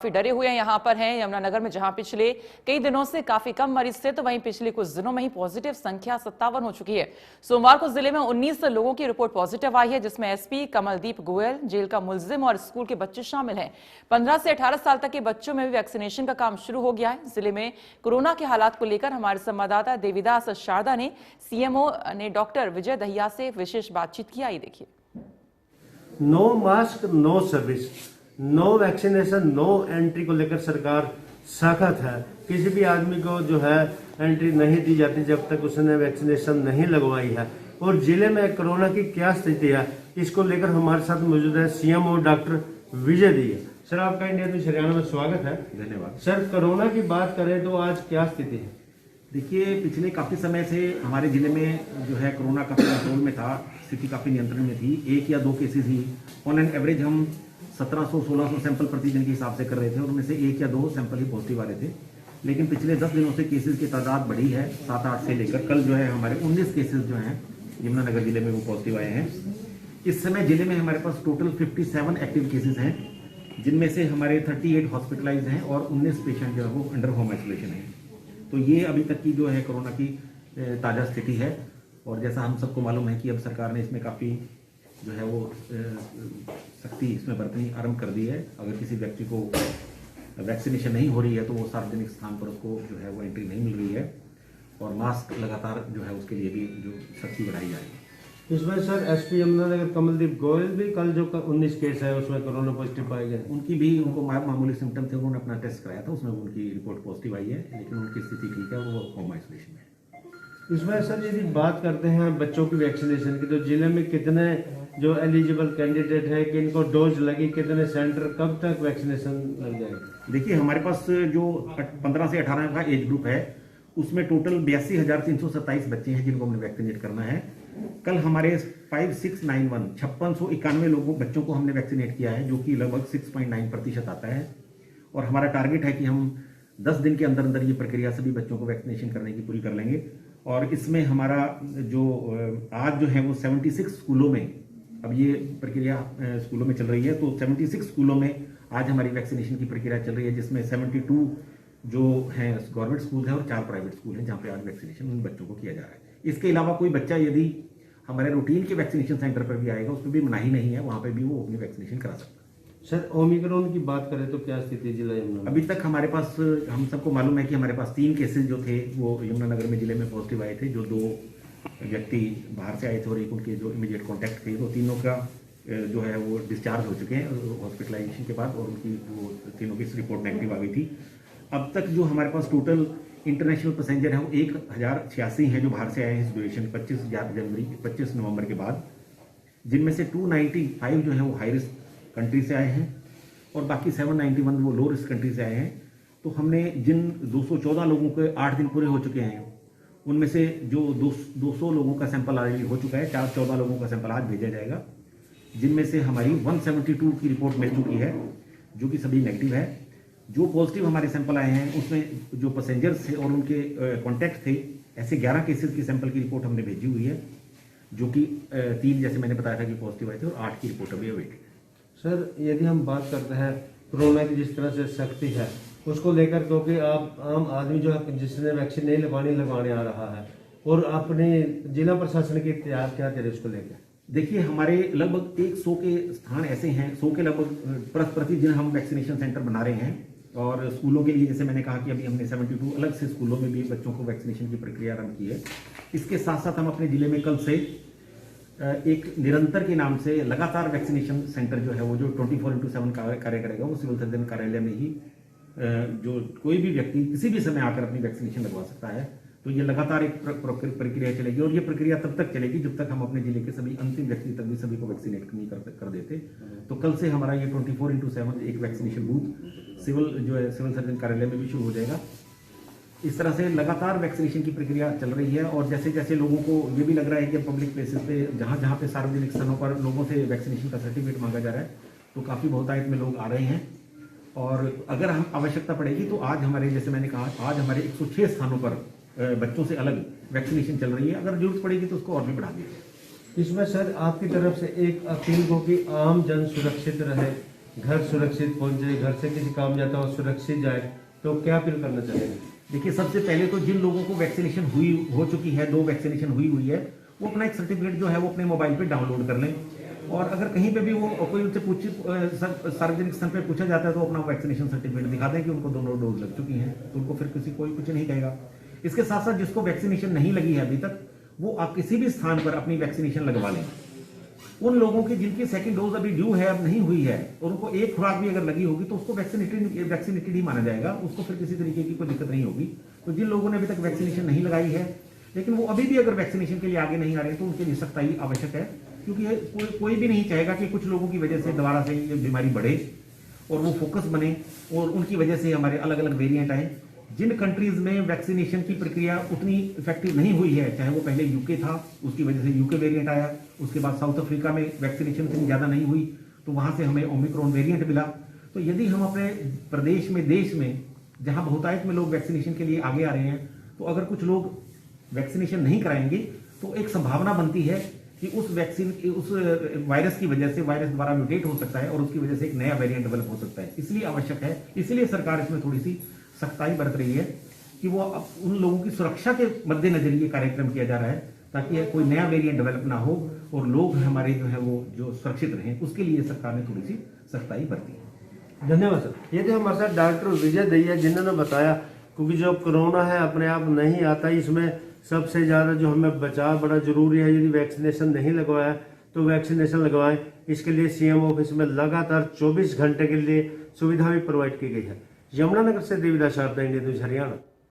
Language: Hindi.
काफी डरे हुए यहाँ पर हैं यमुनानगर में, जहां पिछले कई दिनों से काफी कम मरीज थे, तो वहीं पिछले कुछ दिनों में ही पॉजिटिव संख्या 57 हो चुकी है। सोमवार को जिले में 19 लोगों की रिपोर्ट पॉजिटिव आई है, जिसमें एसपी कमलदीप गोयल, जेल का मुलजिम और स्कूल के बच्चे शामिल हैं। 15 से 18 साल तक के बच्चों में भी वैक्सीनेशन का काम शुरू हो गया है। जिले में कोरोना के हालात को लेकर हमारे संवाददाता देवीदास शारदा ने सीएमओ ने डॉक्टर विजय दहिया से विशेष बातचीत की। आइए देखिए। No mask, no service, no vaccination, no entry को लेकर सरकार सख्त है। किसी भी आदमी को जो है एंट्री नहीं दी जाती जब तक उसने वैक्सीनेशन नहीं लगवाई है। और जिले में कोरोना की क्या स्थिति है, इसको लेकर हमारे साथ मौजूद है CMO doctor Vijay Dahiya. Sir, आपका इंडिया न्यूज हरियाणा में स्वागत है। धन्यवाद। सर, कोरोना की बात करें तो आज क्या स्थिति है? देखिए, पिछले काफी समय से हमारे जिले में जो है कोरोना काफी कंट्रोल में था, स्थिति काफी नियंत्रण में थी। 1 या 2 cases he on an average हम 1700-1600 सैंपल प्रतिदिन के हिसाब से कर रहे थे, और उनमें से 1 या 2 सैंपल ही पॉजिटिव आ रहे थे। लेकिन पिछले 10 दिनों से केसेस की तादाद बढ़ी है, 7-8 से लेकर कल जो है हमारे 19 केसेस जो हैं यमुनानगर जिले में वो पॉजिटिव आए हैं। इस समय जिले में हमारे पास टोटल 57 एक्टिव केसेस हैं, जिनमें से हमारे 38 हॉस्पिटलाइज हैं और 19 पेशेंट जो है वो अंडर होम आइसोलेशन है। तो ये अभी तक की जो है कोरोना की ताज़ा स्थिति है। और जैसा हम सबको मालूम है कि अब सरकार ने इसमें काफ़ी जो है वो सख्ती इसमें बरतनी आरंभ कर दी है। अगर किसी व्यक्ति को वैक्सीनेशन नहीं हो रही है तो वो सार्वजनिक स्थान पर उसको जो है वो एंट्री नहीं मिल रही है, और मास्क लगातार जो है उसके लिए भी जो सख्ती बढ़ाई जाएगी। इसमें सर एसपी यमुनानगर कमलदीप गोयल भी कल जो 19 केस है उसमें कोरोना पॉजिटिव पाए गए। उनको मामूली सिम्टम थे, उन्होंने अपना टेस्ट कराया था, उसमें उनकी रिपोर्ट पॉजिटिव आई है, लेकिन उनकी स्थिति ठीक है, वो होम आइसोलेशन में है। इसमें सर यदि बात करते हैं बच्चों की वैक्सीनेशन की, तो जिले में कितने जो एलिजिबल कैंडिडेट है, किनको डोज लगी, कितने सेंटर, कब तक वैक्सीनेशन लग जाएगी? देखिए, हमारे पास जो 15 से 18 का एज ग्रुप है उसमें टोटल 82,327 बच्चे हैं जिनको हमने वैक्सीनेट करना है। कल हमारे 5691 लोगों बच्चों को हमने वैक्सीनेट किया है, जो कि लगभग 6.9% आता है। और हमारा टारगेट है कि हम 10 दिन के अंदर अंदर ये प्रक्रिया सभी बच्चों को वैक्सीनेशन करने की पूरी कर लेंगे। और इसमें हमारा जो आज जो है वो 76 स्कूलों में, अब ये प्रक्रिया स्कूलों में चल रही है, तो 76 स्कूलों में आज हमारी वैक्सीनेशन की प्रक्रिया चल रही है, जिसमें 72 जो हैं गवर्नमेंट स्कूल हैं और 4 प्राइवेट स्कूल हैं, जहाँ पे आज वैक्सीनेशन उन बच्चों को किया जा रहा है। इसके अलावा कोई बच्चा यदि हमारे रूटीन के वैक्सीनेशन सेंटर पर भी आएगा, उसमें भी मनाही नहीं है, वहाँ पे भी वो अपनी वैक्सीनेशन करा सकता है। सर, ओमिक्रॉन की बात करें तो क्या स्थिति जिला यमुनानगर? अभी तक हमारे पास, हम सबको मालूम है कि हमारे पास 3 केसेस जो थे वो यमुनानगर में जिले में पॉजिटिव आए थे, जो 2 व्यक्ति बाहर से आए थे और एक उनके जो इमीडिएट कॉन्टैक्ट थे। तो तीनों का जो है वो डिस्चार्ज हो चुके हैं हॉस्पिटलाइजेशन के बाद, और उनकी वो तीनों की रिपोर्ट नेगेटिव आ गई थी। अब तक जो हमारे पास टोटल इंटरनेशनल पैसेंजर हैं वो 1086 हैं जो बाहर से आए हैं इस ड्यूरेशन 25 नवंबर के बाद, जिनमें से 295 जो है वो हाई रिस्क कंट्री से आए हैं और बाकी 791 वो लो रिस्क कंट्री से आए हैं। तो हमने जिन 214 लोगों के 8 दिन पूरे हो चुके हैं, उनमें से जो 200 लोगों का सैंपल ऑलरेडी हो चुका है, 14 लोगों का सैंपल आज भेजा जाएगा, जिनमें से हमारी 172 की रिपोर्ट मिल चुकी है, जो कि सभी नेगेटिव है। जो पॉजिटिव हमारे सैंपल आए हैं उसमें जो पैसेंजर्स थे और उनके कॉन्टैक्ट थे, ऐसे 11 केसेस की सैंपल की रिपोर्ट हमने भेजी हुई है, जो कि 3 जैसे मैंने बताया था कि पॉजिटिव आए थे, और 8 की रिपोर्ट अभी अवेटेड है। सर, यदि हम बात करते हैं कोरोना की जिस तरह से सख्ती है उसको लेकर, क्योंकि आप आम आदमी जो है जिसने वैक्सीन नहीं लगवाने आ रहा है, और अपने जिला प्रशासन की तैयार क्या करे उसको लेकर? देखिए, हमारे लगभग 100 के स्थान ऐसे हैं, 100 के लगभग प्रतिदिन हम वैक्सीनेशन सेंटर बना रहे हैं। और स्कूलों के लिए जैसे मैंने कहा कि अभी हमने 72 अलग से स्कूलों में भी बच्चों को वैक्सीनेशन की प्रक्रिया आरंभ की है। इसके साथ साथ हम अपने जिले में कल से एक निरंतर के नाम से लगातार वैक्सीनेशन सेंटर जो है वो जो 24/7 कार्य करेगा, वो सिविल सर्जन कार्यालय में ही जो कोई भी व्यक्ति किसी भी समय आकर अपनी वैक्सीनेशन लगवा सकता है। तो ये लगातार एक प्रक्रिया चलेगी, और ये प्रक्रिया तब तक चलेगी जब तक हम अपने जिले के सभी अंतिम व्यक्ति तक भी सभी को वैक्सीनेट नहीं कर देते। तो कल से हमारा ये 24/7 एक वैक्सीनेशन बूथ सिविल सर्जन कार्यालय में भी शुरू हो जाएगा। इस तरह से लगातार वैक्सीनेशन की प्रक्रिया चल रही है। और जैसे जैसे लोगों को ये भी लग रहा है कि पब्लिक प्लेसेस पे जहाँ पे सार्वजनिक स्थानों पर लोगों से वैक्सीनेशन का सर्टिफिकेट मांगा जा रहा है, तो काफ़ी बहुतायत में लोग आ रहे हैं। और अगर हम आवश्यकता पड़ेगी तो आज हमारे, जैसे मैंने कहा, आज हमारे 106 स्थानों पर बच्चों से अलग वैक्सीनेशन चल रही है। अगर जरूरत पड़ेगी तो उसको और भी बढ़ा दिया। इसमें सर आपकी तरफ से एक अपील हो कि आम जन सुरक्षित रहे, घर सुरक्षित पहुंचे, घर से किसी काम जाता हो सुरक्षित जाए, तो क्या अपील करना चाहेंगे? देखिए, सबसे पहले तो जिन लोगों को वैक्सीनेशन हो चुकी है, 2 वैक्सीनेशन हुई है, वो अपना एक सर्टिफिकेट जो है वो अपने मोबाइल पे डाउनलोड कर लें। और अगर कहीं पे भी वो कोई उनसे सार्वजनिक स्थान पे पूछा जाता है तो अपना वैक्सीनेशन सर्टिफिकेट दिखा दें कि उनको दोनों डोज लग चुकी हैं, तो उनको फिर कोई कुछ नहीं कहेगा। इसके साथ साथ जिसको वैक्सीनेशन नहीं लगी है अभी तक, वो आप किसी भी स्थान पर अपनी वैक्सीनेशन लगवा लें। उन लोगों की जिनकी सेकंड डोज अभी ड्यू है, अब नहीं हुई है, और उनको एक खुराक भी अगर लगी होगी तो उसको वैक्सीनेटेड ही माना जाएगा, उसको फिर किसी तरीके की कोई दिक्कत नहीं होगी। तो जिन लोगों ने अभी तक वैक्सीनेशन नहीं लगाई है लेकिन वो अभी भी अगर वैक्सीनेशन के लिए आगे नहीं आ रहे हैं, तो उनके लिए सख्ताई आवश्यक है, क्योंकि कोई भी नहीं चाहेगा कि कुछ लोगों की वजह से दोबारा से ये बीमारी बढ़े और वो फोकस बने और उनकी वजह से हमारे अलग अलग वेरिएंट आए। जिन कंट्रीज में वैक्सीनेशन की प्रक्रिया उतनी इफेक्टिव नहीं हुई है, चाहे वो पहले यूके था, उसकी वजह से यूके वेरिएंट आया, उसके बाद साउथ अफ्रीका में वैक्सीनेशन इतनी ज्यादा नहीं हुई तो वहां से हमें ओमिक्रॉन वेरिएंट मिला। तो यदि हम अपने प्रदेश में, देश में, जहां बहुतायत में लोग वैक्सीनेशन के लिए आगे आ रहे हैं, तो अगर कुछ लोग वैक्सीनेशन नहीं कराएंगे तो एक संभावना बनती है कि उस वायरस की वजह से वायरस दोबारा म्यूटेट हो सकता है और उसकी वजह से एक नया वेरिएंट डेवलप हो सकता है। इसलिए आवश्यक है, इसलिए सरकार इसमें थोड़ी सी सख्ताई बरत रही है कि वो उन लोगों की सुरक्षा के मद्देनजर ये कार्यक्रम किया जा रहा है ताकि कोई नया वेरिएंट डेवलप ना हो और लोग हमारे जो है वो जो सुरक्षित रहें, उसके लिए सरकार ने थोड़ी सी सख्ताई बरती है। धन्यवाद सर। ये थे हमारे साथ डॉक्टर विजय दहिया, जिन्होंने बताया क्योंकि जो कोरोना है अपने आप नहीं आता, इसमें सबसे ज़्यादा जो हमें बचाव बड़ा जरूरी है। यदि वैक्सीनेशन नहीं लगवाया तो वैक्सीनेशन लगवाएं। इसके लिए सीएम ऑफिस में लगातार 24 घंटे के लिए सुविधा भी प्रोवाइड की गई है। यमुनानगर से देवीदास शारदा, इंडियन न्यूज हरियाणा।